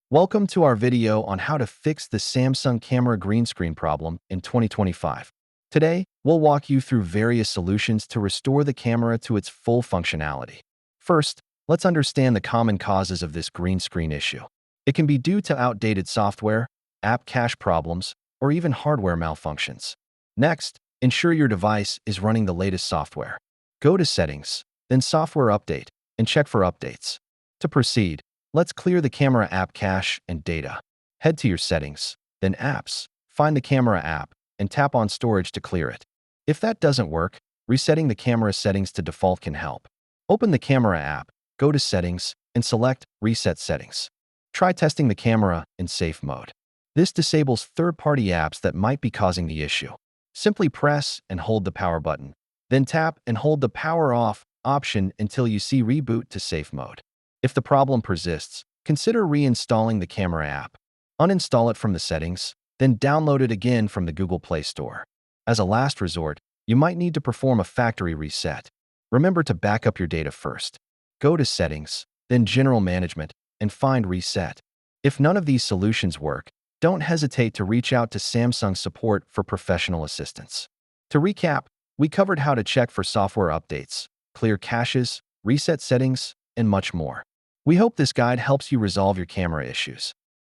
Welcome to our video on how to fix the Samsung camera green screen problem in 2025. Today, we'll walk you through various solutions to restore the camera to its full functionality. First, let's understand the common causes of this green screen issue. It can be due to outdated software, app cache problems, or even hardware malfunctions. Next, ensure your device is running the latest software. Go to Settings, then Software Update, and check for updates. To proceed, let's clear the camera app cache and data. Head to your settings, then Apps, find the camera app, and tap on Storage to clear it. If that doesn't work, resetting the camera settings to default can help. Open the camera app, go to Settings, and select Reset Settings. Try testing the camera in safe mode. This disables third-party apps that might be causing the issue. Simply press and hold the power button, then tap and hold the power off option until you see Reboot to safe mode. If the problem persists, consider reinstalling the camera app. Uninstall it from the settings, then download it again from the Google Play Store. As a last resort, you might need to perform a factory reset. Remember to back up your data first. Go to Settings, then General Management, and find Reset. If none of these solutions work, don't hesitate to reach out to Samsung support for professional assistance. To recap, we covered how to check for software updates, clear caches, reset settings, and much more. We hope this guide helps you resolve your camera issues.